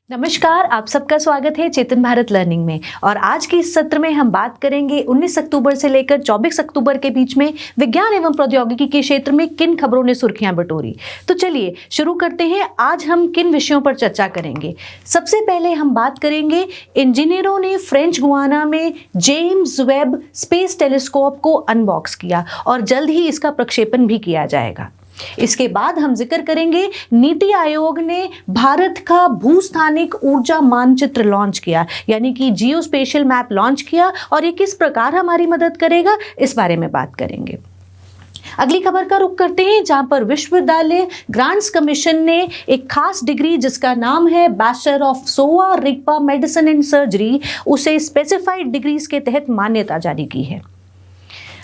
नमस्कार, आप सबका स्वागत है चेतन भारत लर्निंग में। और आज के इस सत्र में हम बात करेंगे 19 अक्टूबर से लेकर 24 अक्टूबर के बीच में विज्ञान एवं प्रौद्योगिकी के क्षेत्र में किन खबरों ने सुर्खियां बटोरी। तो चलिए शुरू करते हैं। आज हम किन विषयों पर चर्चा करेंगे। सबसे पहले हम बात करेंगे इंजीनियरों ने फ्रेंच गुयाना में जेम्स वेब स्पेस टेलीस्कोप को अनबॉक्स किया और जल्द ही इसका प्रक्षेपण भी किया जाएगा। इसके बाद हम जिक्र करेंगे नीति आयोग ने भारत का भूस्थानिक ऊर्जा मानचित्र लॉन्च किया, यानी कि जियोस्पेशियल मैप लॉन्च किया, और ये किस प्रकार हमारी मदद करेगा इस बारे में बात करेंगे। अगली खबर का रुख करते हैं, जहां पर विश्वविद्यालय ग्रांट्स कमीशन ने एक खास डिग्री जिसका नाम है bachelor of Sowa Rigpa medicine and surgery, उसे स्पेसिफाइड डिग्रीज के तहत मान्यता जारी की है।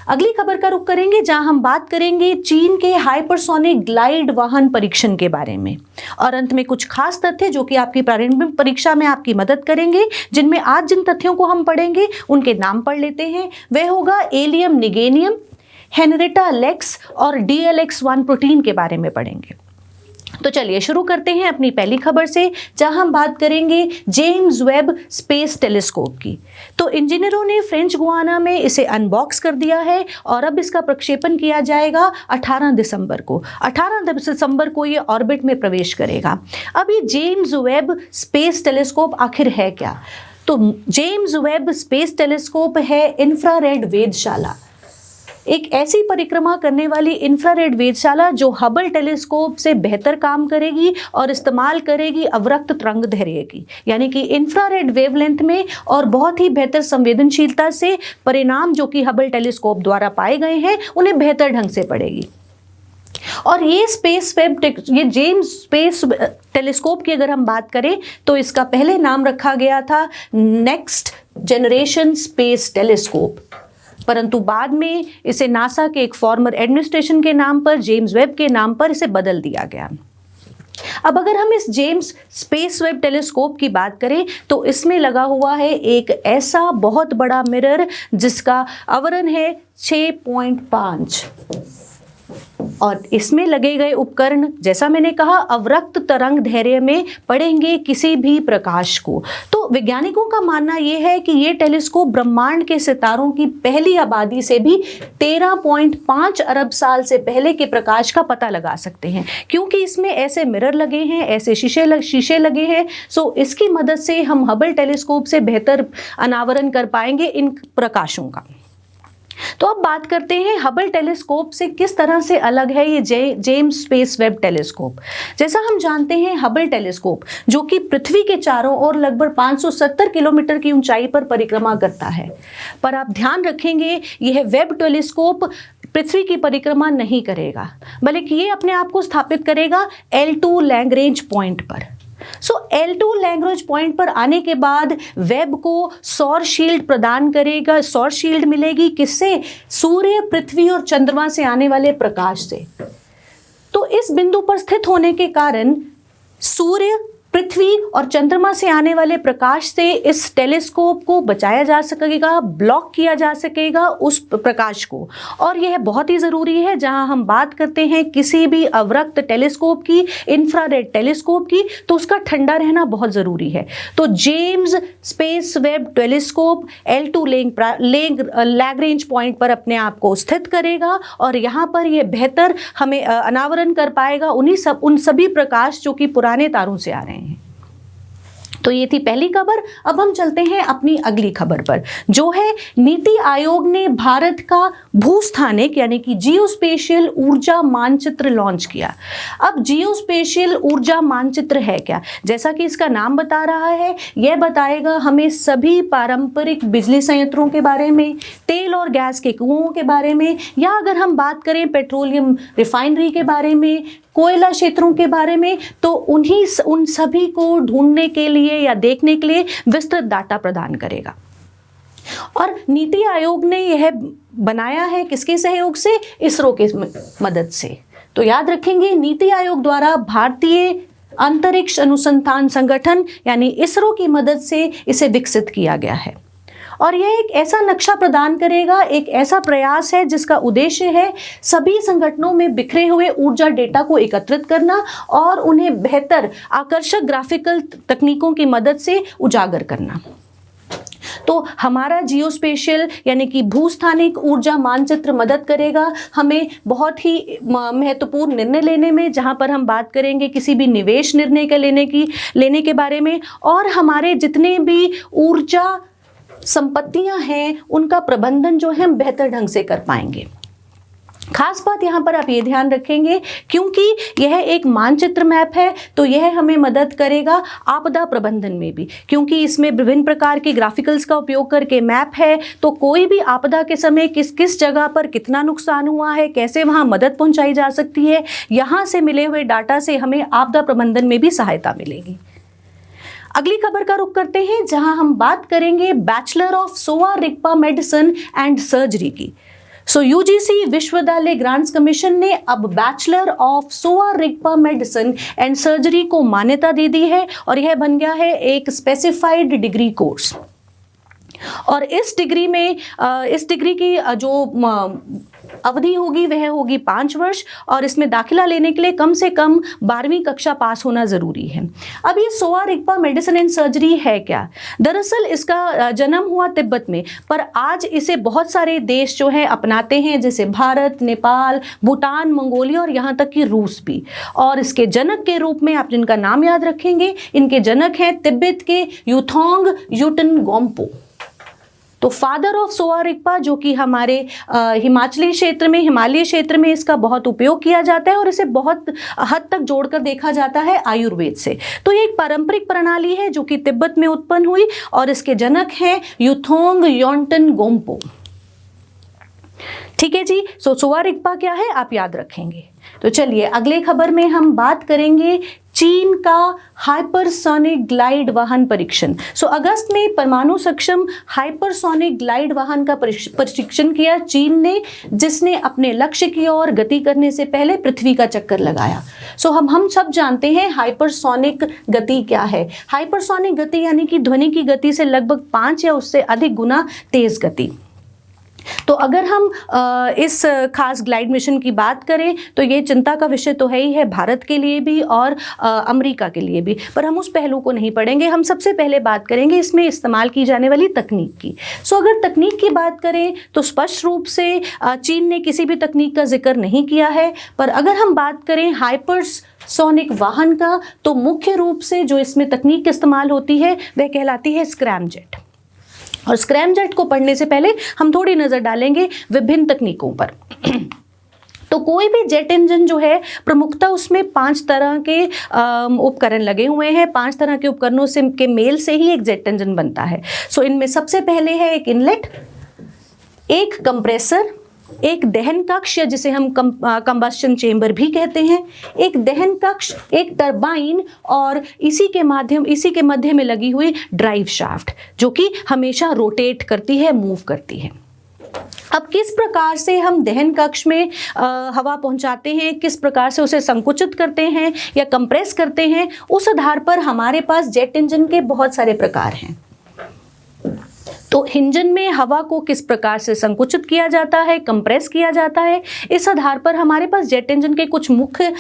अगली खबर का रुख करेंगे, जहां हम बात करेंगे चीन के हाइपरसोनिक ग्लाइड वाहन परीक्षण के बारे में। और अंत में कुछ खास तथ्य जो कि आपकी प्रारंभिक परीक्षा में आपकी मदद करेंगे, जिनमें आज जिन तथ्यों को हम पढ़ेंगे उनके नाम पढ़ लेते हैं। वह होगा एलियम निगेनियम, हेनरिटा लेक्स और DLX1 प्रोटीन के बारे में पढ़ेंगे। तो चलिए शुरू करते हैं अपनी पहली खबर से, जहां हम बात करेंगे जेम्स वेब स्पेस टेलीस्कोप की। तो इंजीनियरों ने फ्रेंच गुयाना में इसे अनबॉक्स कर दिया है और अब इसका प्रक्षेपण किया जाएगा 18 दिसंबर को। 18 दिसंबर को ये ऑर्बिट में प्रवेश करेगा। अब ये जेम्स वेब स्पेस टेलीस्कोप आखिर है क्या? तो जेम्स वेब स्पेस टेलीस्कोप है इंफ्रारेड वेधशाला, एक ऐसी परिक्रमा करने वाली इंफ्रारेड वेधशाला जो हबल टेलीस्कोप से बेहतर काम करेगी और इस्तेमाल करेगी अवरक्त तरंगदैर्घ्य की, यानी कि इंफ्रारेड वेवलेंथ में, और बहुत ही बेहतर संवेदनशीलता से परिणाम जो कि हबल टेलीस्कोप द्वारा पाए गए हैं उन्हें बेहतर ढंग से पड़ेगी। और ये जेम्स स्पेस टेलीस्कोप की अगर हम बात करें तो इसका पहले नाम रखा गया था नेक्स्ट जनरेशन स्पेस टेलीस्कोप, परंतु बाद में इसे नासा के एक फॉर्मर एडमिनिस्ट्रेशन के नाम पर, जेम्स वेब के नाम पर इसे बदल दिया गया। अब अगर हम इस जेम्स स्पेस वेब टेलीस्कोप की बात करें तो इसमें लगा हुआ है एक ऐसा बहुत बड़ा मिरर जिसका आवरण है 6.5, और इसमें लगे गए उपकरण, जैसा मैंने कहा, अवरक्त तरंगदैर्घ्य में पड़ेंगे किसी भी प्रकाश को। तो वैज्ञानिकों का मानना यह है कि ये टेलीस्कोप ब्रह्मांड के सितारों की पहली आबादी से भी 13.5 अरब साल से पहले के प्रकाश का पता लगा सकते हैं, क्योंकि इसमें ऐसे मिरर लगे हैं, ऐसे शीशे लगे हैं। सो इसकी मदद से हम हबल टेलीस्कोप से बेहतर अनावरण कर पाएंगे इन प्रकाशों का। तो अब बात करते हैं हबल टेलीस्कोप से किस तरह से अलग है ये जेम्स स्पेस वेब टेलीस्कोप। जैसा हम जानते हैं हबल टेलीस्कोप जो कि पृथ्वी के चारों ओर लगभग 570 किलोमीटर की ऊंचाई पर परिक्रमा करता है, पर आप ध्यान रखेंगे यह वेब टेलीस्कोप पृथ्वी की परिक्रमा नहीं करेगा, बल्कि ये अपने आप को स्थापित करेगा L2 लैग्रेंज पॉइंट पर। सो L2 लैग्रेंज पॉइंट पर आने के बाद वेब को सौर शील्ड प्रदान करेगा। सौर शील्ड मिलेगी किससे? सूर्य, पृथ्वी और चंद्रमा से आने वाले प्रकाश से। तो इस बिंदु पर स्थित होने के कारण सूर्य, पृथ्वी और चंद्रमा से आने वाले प्रकाश से इस टेलीस्कोप को बचाया जा सकेगा, ब्लॉक किया जा सकेगा उस प्रकाश को। और यह बहुत ही ज़रूरी है जहां हम बात करते हैं किसी भी अवरक्त टेलीस्कोप की, इंफ्रारेड टेलीस्कोप की, तो उसका ठंडा रहना बहुत ज़रूरी है। तो James space Webb telescope L2 Lagrange point पर अपने आप को स्थित करेगा और यहाँ पर यह बेहतर हमें अनावरण कर पाएगा उन सभी प्रकाश जो कि पुराने तारों से आ रहे हैं। तो ये थी पहली खबर। अब हम चलते हैं अपनी अगली खबर पर, जो है नीति आयोग ने भारत का भूस्थानिक यानी कि जियोस्पेशियल ऊर्जा मानचित्र लॉन्च किया। अब जियोस्पेशियल ऊर्जा मानचित्र है क्या? जैसा कि इसका नाम बता रहा है, यह बताएगा हमें सभी पारंपरिक बिजली संयंत्रों के बारे में, तेल और गैस के कुओं के बारे में, या अगर हम बात करें पेट्रोलियम रिफाइनरी के बारे में, कोयला क्षेत्रों के बारे में, तो उन सभी को ढूंढने के लिए या देखने के लिए विस्तृत डाटा प्रदान करेगा। और नीति आयोग ने यह बनाया है किसके सहयोग से? इसरो के मदद से। तो याद रखेंगे नीति आयोग द्वारा भारतीय अंतरिक्ष अनुसंधान संगठन यानी इसरो की मदद से इसे विकसित किया गया है। और यह एक ऐसा नक्शा प्रदान करेगा, एक ऐसा प्रयास है जिसका उद्देश्य है सभी संगठनों में बिखरे हुए ऊर्जा डेटा को एकत्रित करना और उन्हें बेहतर आकर्षक ग्राफिकल तकनीकों की मदद से उजागर करना। तो हमारा जियोस्पेशियल यानी कि भूस्थानिक ऊर्जा मानचित्र मदद करेगा हमें बहुत ही महत्वपूर्ण निर्णय लेने में, जहां पर हम बात करेंगे किसी भी निवेश निर्णय के लेने के बारे में, और हमारे जितने भी ऊर्जा संपत्तियां हैं उनका प्रबंधन जो है हम बेहतर ढंग से कर पाएंगे। खास बात यहाँ पर आप ये ध्यान रखेंगे, क्योंकि यह एक मानचित्र मैप है तो यह हमें मदद करेगा आपदा प्रबंधन में भी, क्योंकि इसमें विभिन्न प्रकार के ग्राफिकल्स का उपयोग करके मैप है। तो कोई भी आपदा के समय किस किस जगह पर कितना नुकसान हुआ है, कैसे वहाँ मदद पहुँचाई जा सकती है, यहाँ से मिले हुए डाटा से हमें आपदा प्रबंधन में भी सहायता मिलेगी। अगली खबर का रुख करते हैं, जहां हम बात करेंगे bachelor of Sowa Rigpa medicine and surgery की। यूजीसी विश्वविद्यालय ग्रांट्स कमीशन ने अब bachelor of Sowa Rigpa medicine and surgery को मान्यता दे दी है और यह बन गया है एक स्पेसिफाइड डिग्री कोर्स। और इस डिग्री की जो अवधि होगी वह होगी 5 वर्ष और इसमें दाखिला लेने के लिए कम से कम 12वीं कक्षा पास होना ज़रूरी है। अब ये सोवा रिगपा मेडिसिन एंड सर्जरी है क्या? दरअसल इसका जन्म हुआ तिब्बत में, पर आज इसे बहुत सारे देश जो है अपनाते हैं, जैसे भारत, नेपाल, भूटान, मंगोलिया और यहाँ तक कि रूस भी। और इसके जनक के रूप में आप जिनका नाम याद रखेंगे, इनके जनक हैं तिब्बत के यूथोंग यूटन गोम्पो। तो फादर ऑफ सोवा रिगपा, जो कि हमारे हिमालय क्षेत्र में इसका बहुत उपयोग किया जाता है और इसे बहुत हद तक जोड़कर देखा जाता है आयुर्वेद से। तो ये एक पारंपरिक प्रणाली है जो कि तिब्बत में उत्पन्न हुई और इसके जनक हैं यूथोंग योंटन गोम्पो। ठीक है जी, सोवा रिगपा क्या है आप याद रखेंगे। तो चलिए अगले खबर में हम बात करेंगे चीन का हाइपरसोनिक ग्लाइड वाहन परीक्षण। अगस्त में परमाणु सक्षम हाइपरसोनिक ग्लाइड वाहन का परीक्षण किया चीन ने, जिसने अपने लक्ष्य की ओर गति करने से पहले पृथ्वी का चक्कर लगाया। हम सब जानते हैं हाइपरसोनिक गति क्या है। हाइपरसोनिक गति यानी कि ध्वनि की गति से लगभग 5 या उससे अधिक गुना तेज गति। तो अगर हम इस खास ग्लाइड मिशन की बात करें तो ये चिंता का विषय तो है ही है, भारत के लिए भी और अमेरिका के लिए भी, पर हम उस पहलू को नहीं पढ़ेंगे। हम सबसे पहले बात करेंगे इसमें इस्तेमाल की जाने वाली तकनीक की। अगर तकनीक की बात करें तो स्पष्ट रूप से चीन ने किसी भी तकनीक का जिक्र नहीं किया है, पर अगर हम बात करें हाइपरसोनिक वाहन का तो मुख्य रूप से जो इसमें तकनीक इस्तेमाल होती है वह कहलाती है स्क्रैमजेट। और स्क्रैमजेट को पढ़ने से पहले हम थोड़ी नज़र डालेंगे विभिन्न तकनीकों पर। तो कोई भी जेट इंजन जो है प्रमुखता उसमें 5 तरह के उपकरण लगे हुए हैं। 5 तरह के उपकरणों से के मेल से ही एक जेट इंजन बनता है। इनमें सबसे पहले है एक इनलेट, एक कंप्रेसर, एक दहन कक्ष या जिसे हम कंबस्शन चेंबर भी कहते हैं, एक दहन कक्ष, एक टरबाइन और इसी के मध्य में लगी हुई ड्राइव शाफ्ट जो कि हमेशा रोटेट करती है, मूव करती है। अब किस प्रकार से हम दहन कक्ष में हवा पहुंचाते हैं, किस प्रकार से उसे संकुचित करते हैं या कंप्रेस करते हैं, उस आधार पर हमारे पास जेट इंजन के बहुत सारे प्रकार हैं। तो इंजन में हवा को किस प्रकार से संकुचित किया जाता है, कंप्रेस किया जाता है, इस आधार पर हमारे पास जेट इंजन के कुछ मुख्य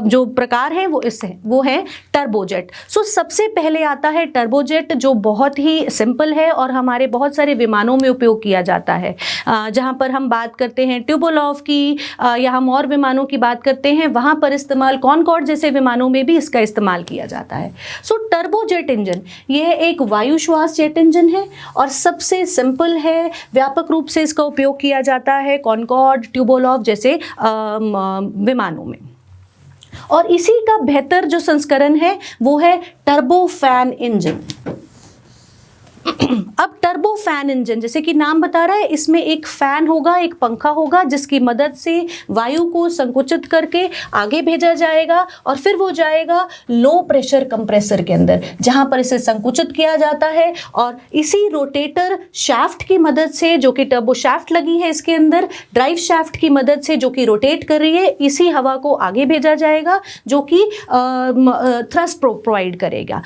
जो प्रकार हैं वो है टर्बोजेट। सबसे पहले आता है टर्बोजेट, जो बहुत ही सिंपल है और हमारे बहुत सारे विमानों में उपयोग किया जाता है। जहां पर हम बात करते हैं ट्यूबोलॉफ की या हम और विमानों की बात करते हैं, वहां पर इस्तेमाल कॉनकॉर्ड जैसे विमानों में भी इसका इस्तेमाल किया जाता है। टर्बोजेट इंजन यह एक वायु श्वास जेट इंजन है और सबसे सिंपल है, व्यापक रूप से इसका उपयोग किया जाता है कॉनकॉर्ड, ट्यूबोलॉफ जैसे विमानों में। और इसी का बेहतर जो संस्करण है वो है टर्बोफैन इंजन। अब टर्बोफैन इंजन जैसे कि नाम बता रहा है, इसमें एक फैन होगा, एक पंखा होगा जिसकी मदद से वायु को संकुचित करके आगे भेजा जाएगा और फिर वो जाएगा लो प्रेशर कंप्रेसर के अंदर, जहां पर इसे संकुचित किया जाता है और इसी रोटेटर शाफ्ट की मदद से, जो कि टर्बो शाफ्ट लगी है इसके अंदर, ड्राइव शाफ्ट की मदद से जो कि रोटेट कर रही है, इसी हवा को आगे भेजा जाएगा जो कि थ्रस्ट प्रोवाइड करेगा।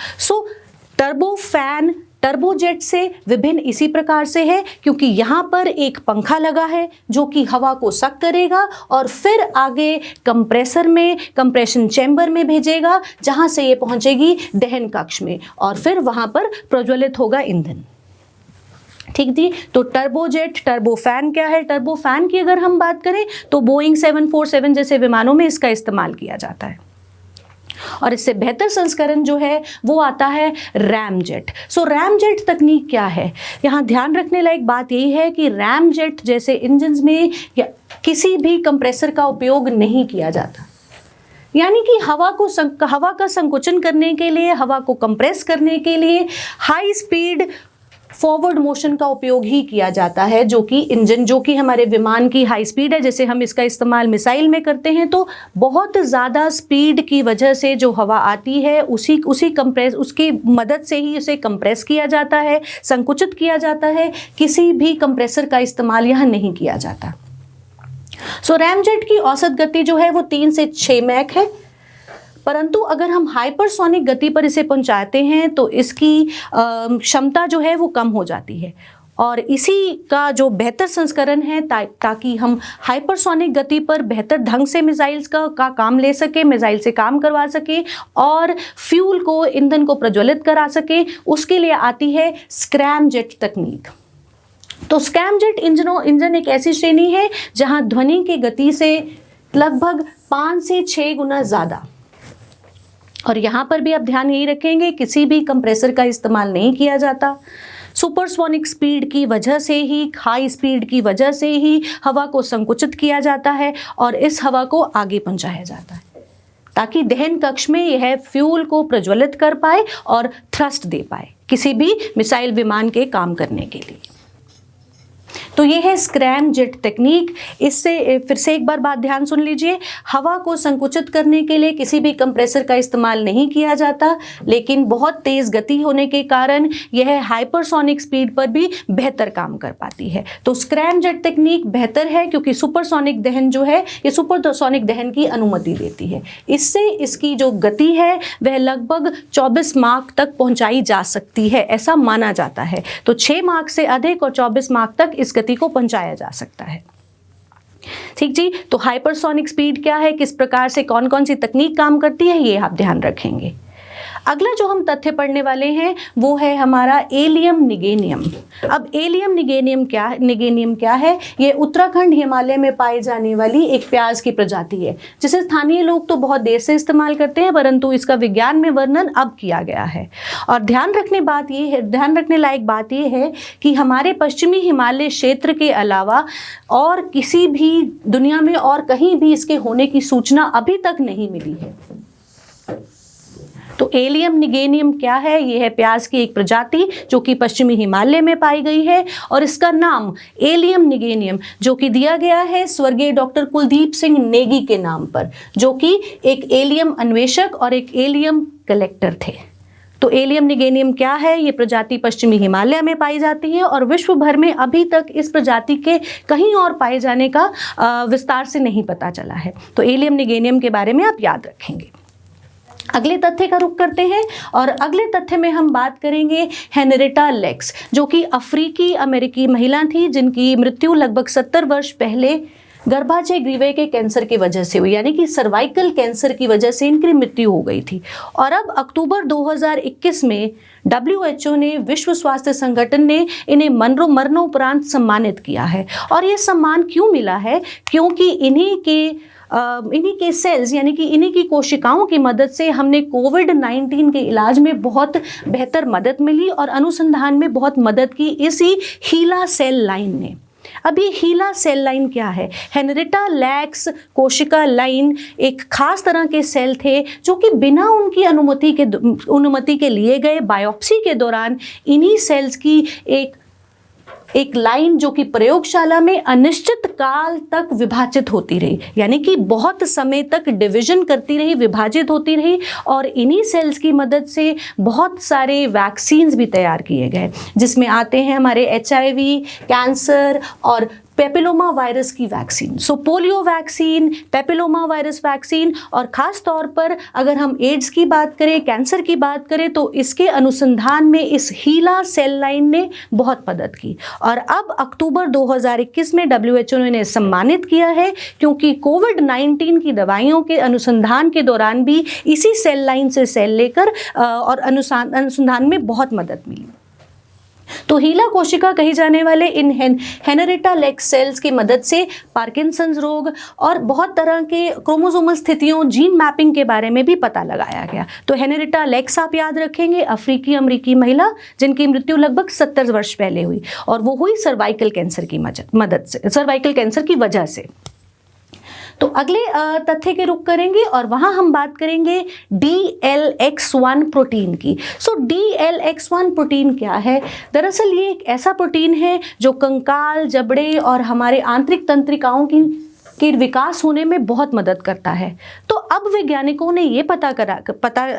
टर्बोफैन टर्बोजेट से विभिन्न इसी प्रकार से है क्योंकि यहाँ पर एक पंखा लगा है जो कि हवा को सक करेगा और फिर आगे कंप्रेसर में, कंप्रेशन चैम्बर में भेजेगा, जहाँ से ये पहुँचेगी दहन कक्ष में और फिर वहाँ पर प्रज्वलित होगा ईंधन। ठीक जी। तो टर्बोजेट, टर्बोफैन क्या है? टर्बोफैन की अगर हम बात करें तो बोइंग 747 जैसे विमानों में इसका इस्तेमाल किया जाता है और इससे बेहतर संस्करण जो है वो आता है रैमजेट। सो रैमजेट तकनीक क्या है? यहाँ ध्यान रखने लायक बात यही है कि रैमजेट जैसे इंजन्स में या किसी भी कंप्रेसर का उपयोग नहीं किया जाता, यानी कि हवा का संकुचन करने के लिए, हवा को कंप्रेस करने के लिए हाई स्पीड फॉरवर्ड मोशन का उपयोग ही किया जाता है, जो कि इंजन, जो कि हमारे विमान की हाई स्पीड है। जैसे हम इसका इस्तेमाल मिसाइल में करते हैं तो बहुत ज़्यादा स्पीड की वजह से जो हवा आती है उसकी मदद से ही उसे कंप्रेस किया जाता है, संकुचित किया जाता है। किसी भी कंप्रेसर का इस्तेमाल यहाँ नहीं किया जाता। सो रैमजेट की औसत गति जो है वो 3 से 6 मैक है, परंतु अगर हम हाइपरसोनिक गति पर इसे पहुंचाते हैं तो इसकी क्षमता जो है वो कम हो जाती है और इसी का जो बेहतर संस्करण है ताकि हम हाइपरसोनिक गति पर बेहतर ढंग से मिसाइल्स का काम ले सके, मिसाइल से काम करवा सके और फ्यूल को, ईंधन को प्रज्वलित करा सके, उसके लिए आती है स्क्रैमजेट तकनीक। तो स्क्रैमजेट इंजन एक ऐसी श्रेणी है जहां ध्वनि की गति से लगभग 5 से 6 गुना ज़्यादा, और यहाँ पर भी आप ध्यान यही रखेंगे किसी भी कंप्रेसर का इस्तेमाल नहीं किया जाता। सुपरसोनिक स्पीड की वजह से ही, हाई स्पीड की वजह से ही हवा को संकुचित किया जाता है और इस हवा को आगे पहुंचाया जाता है ताकि दहन कक्ष में यह फ्यूल को प्रज्वलित कर पाए और थ्रस्ट दे पाए किसी भी मिसाइल विमान के काम करने के लिए। तो ये है स्क्रैमजेट तकनीक। इससे फिर से एक बार बात ध्यान सुन लीजिए, हवा को संकुचित करने के लिए किसी भी कंप्रेसर का इस्तेमाल नहीं किया जाता, लेकिन बहुत तेज़ गति होने के कारण यह हाइपरसोनिक स्पीड पर भी बेहतर काम कर पाती है। तो स्क्रैमजेट तकनीक बेहतर है क्योंकि सुपरसोनिक दहन जो है ये सुपरसोनिक दहन की अनुमति देती है। इससे इसकी जो गति है वह लगभग 24 माक तक पहुँचाई जा सकती है, ऐसा माना जाता है। तो 6 माक से अधिक और 24 माक तक इस गति को पहुंचाया जा सकता है। ठीक जी। तो हाइपरसोनिक स्पीड क्या है, किस प्रकार से कौन कौन सी तकनीक काम करती है, ये आप ध्यान रखेंगे। अगला जो हम तथ्य पढ़ने वाले हैं वो है हमारा एलियम निगेनियम। अब एलियम निगेनियम क्या है? ये उत्तराखंड हिमालय में पाई जाने वाली एक प्याज की प्रजाति है जिसे स्थानीय लोग तो बहुत देर से इस्तेमाल करते हैं, परंतु इसका विज्ञान में वर्णन अब किया गया है। और ध्यान रखने लायक बात ये है कि हमारे पश्चिमी हिमालय क्षेत्र के अलावा और किसी भी दुनिया में और कहीं भी इसके होने की सूचना अभी तक नहीं मिली है। तो एलियम निगेनियम क्या है? यह है प्याज की एक प्रजाति जो कि पश्चिमी हिमालय में पाई गई है और इसका नाम एलियम निगेनियम जो कि दिया गया है स्वर्गीय डॉक्टर कुलदीप सिंह नेगी के नाम पर, जो कि एक एलियम अन्वेषक और एक एलियम कलेक्टर थे। तो एलियम निगेनियम क्या है? ये प्रजाति पश्चिमी हिमालय में पाई जाती है और विश्व भर में अभी तक इस प्रजाति के कहीं और पाए जाने का विस्तार से नहीं पता चला है। तो एलियम निगेनियम के बारे में आप याद रखेंगे। अगले तथ्य का रुख करते हैं और अगले तथ्य में हम बात करेंगे हेनरिटा लेक्स, जो कि अफ्रीकी अमेरिकी महिला थी जिनकी मृत्यु लगभग 70 वर्ष पहले गर्भाशय ग्रीवे के कैंसर की वजह से हुई, यानी कि सर्वाइकल कैंसर की वजह से इनकी मृत्यु हो गई थी। और अब अक्टूबर 2021 में WHO ने, विश्व स्वास्थ्य संगठन ने इन्हें मरणोपरांत सम्मानित किया है। और ये सम्मान क्यों मिला है? क्योंकि इन्हीं के सेल्स, यानी कि इन्हीं की कोशिकाओं की मदद से हमने कोविड-19 के इलाज में बहुत बेहतर मदद मिली और अनुसंधान में बहुत मदद की इसी हीला सेल लाइन ने। अब ये हीला सेल लाइन क्या है? हेनरिटा लेक्स कोशिका लाइन एक खास तरह के सेल थे जो कि बिना उनकी अनुमति के लिए गए बायोप्सी के दौरान इन्हीं सेल्स की एक लाइन जो कि प्रयोगशाला में अनिश्चित काल तक विभाजित होती रही, यानी कि बहुत समय तक डिवीजन करती रही, विभाजित होती रही और इन्हीं सेल्स की मदद से बहुत सारे वैक्सीन्स भी तैयार किए गए, जिसमें आते हैं हमारे HIV, कैंसर और पेपिलोमा वायरस की vaccine. So polio vaccine, papilloma virus vaccine, और ख़ास तौर पर अगर हम एड्स की बात करें, कैंसर की बात करें, तो इसके अनुसंधान में इस हीला सेल लाइन ने बहुत मदद की। और अब अक्टूबर 2021 में WHO ने इन्हें सम्मानित किया है, क्योंकि कोविड-19 की दवाइयों के अनुसंधान के दौरान भी इसी सेल लाइन से सेल लेकर और अनुसंधान में बहुत मदद मिली। तो हीला कोशिका कही जाने वाले इन हेनरिटा लेक्स सेल्स की मदद से पार्किंसंस रोग और बहुत तरह के क्रोमोसोमल स्थितियों, जीन मैपिंग के बारे में भी पता लगाया गया। तो हेनरिटा लेक्स आप याद रखेंगे, अफ्रीकी अमरीकी महिला जिनकी मृत्यु लगभग 70 वर्ष पहले हुई, और वो हुई सर्वाइकल कैंसर की मदद से, सर्वाइकल कैंसर की वजह से। तो अगले तथ्य के रुख करेंगे और वहां हम बात करेंगे DLX1 प्रोटीन की। सो DLX1 प्रोटीन क्या है? दरअसल ये एक ऐसा प्रोटीन है जो कंकाल, जबड़े और हमारे आंतरिक तंत्रिकाओं के विकास होने में बहुत मदद करता है। तो अब वैज्ञानिकों ने ये पता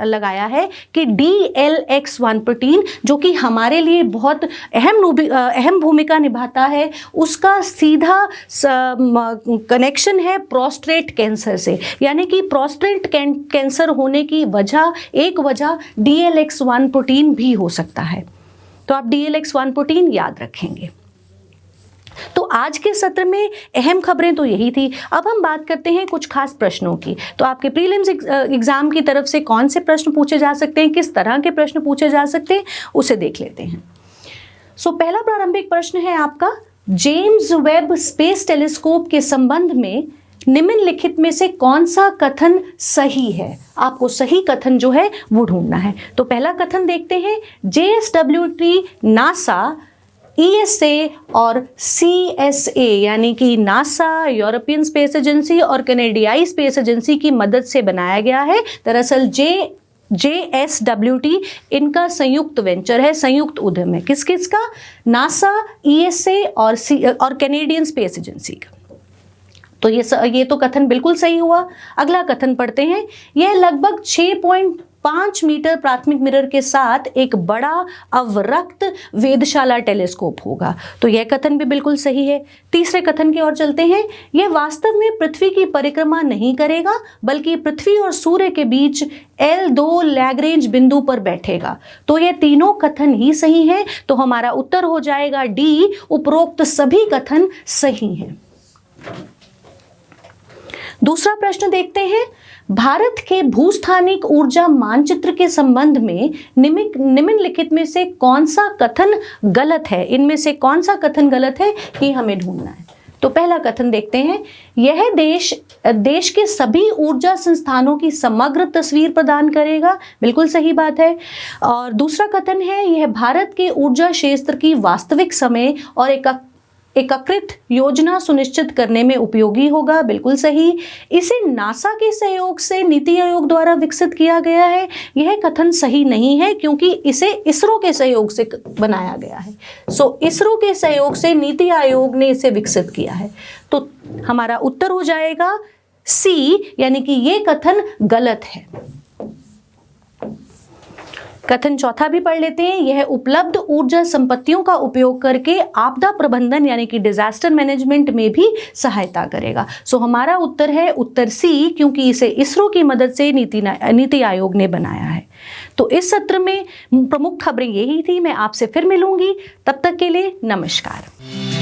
लगाया है कि DLX1 प्रोटीन, जो कि हमारे लिए बहुत अहम भूमिका निभाता है, उसका सीधा कनेक्शन है प्रोस्टेट कैंसर से। यानी कि प्रोस्टेट कैंसर होने की एक वजह DLX1 प्रोटीन भी हो सकता है। तो आप DLX1 प्रोटीन याद रखेंगे। तो आज के सत्र में अहम खबरें तो यही थी। अब हम बात करते हैं कुछ खास प्रश्नों की। तो आपके प्रीलिम्स एग्जाम की तरफ से कौन से प्रश्न पूछे जा सकते हैं, किस तरह के प्रश्न पूछे जा सकते हैं, उसे देख लेते हैं। सो पहला प्रारंभिक प्रश्न है आपका, जेम्स वेब स्पेस टेलीस्कोप के संबंध में निम्नलिखित में से कौन सा कथन सही है? आपको सही कथन जो है वो ढूंढना है। तो पहला कथन देखते हैं, JSWT, नासा, ESA और CSA यानी कि नासा, यूरोपियन स्पेस एजेंसी और कनेडियाई स्पेस एजेंसी की मदद से बनाया गया है। दरअसल JSWT इनका संयुक्त वेंचर है, संयुक्त उद्यम है। किस किस का? नासा, ESA और कनेडियन स्पेस एजेंसी का। तो ये तो कथन बिल्कुल सही हुआ। अगला कथन पढ़ते हैं, यह लगभग 6.5 मीटर प्राथमिक मिरर के साथ एक बड़ा अवरक्त वेधशाला टेलीस्कोप होगा। तो यह कथन भी बिल्कुल सही है। तीसरे कथन की ओर चलते हैं, यह वास्तव में पृथ्वी की परिक्रमा नहीं करेगा, बल्कि पृथ्वी और सूर्य के बीच L2 लैग्रेंज बिंदु पर बैठेगा। तो यह तीनों कथन ही सही हैं। तो हमारा उत्तर हो जाएगा D, उपरोक्त सभी कथन सही हैं। दूसरा प्रश्न देखते हैं, भारत के भूस्थानिक ऊर्जा मानचित्र के संबंध में निम्नलिखित में से कौन सा कथन गलत है? इनमें से कौन सा कथन गलत है ये हमें ढूंढना है। तो पहला कथन देखते हैं, यह देश के सभी ऊर्जा संस्थानों की समग्र तस्वीर प्रदान करेगा। बिल्कुल सही बात है। और दूसरा कथन है, यह भारत के ऊर्जा क्षेत्र की वास्तविक समय और एकीकृत योजना सुनिश्चित करने में उपयोगी होगा। बिल्कुल सही। इसे नासा के सहयोग से नीति आयोग द्वारा विकसित किया गया है। यह कथन सही नहीं है, क्योंकि इसे इसरो के सहयोग से बनाया गया है। सो इसरो के सहयोग से नीति आयोग ने इसे विकसित किया है। तो हमारा उत्तर हो जाएगा C, यानी कि ये कथन गलत है। कथन चौथा भी पढ़ लेते हैं, यह उपलब्ध ऊर्जा संपत्तियों का उपयोग करके आपदा प्रबंधन यानी कि डिजास्टर मैनेजमेंट में भी सहायता करेगा। सो हमारा उत्तर है उत्तर C, क्योंकि इसे इसरो की मदद से नीति आयोग ने बनाया है। तो इस सत्र में प्रमुख खबरें यही थी। मैं आपसे फिर मिलूंगी, तब तक के लिए नमस्कार।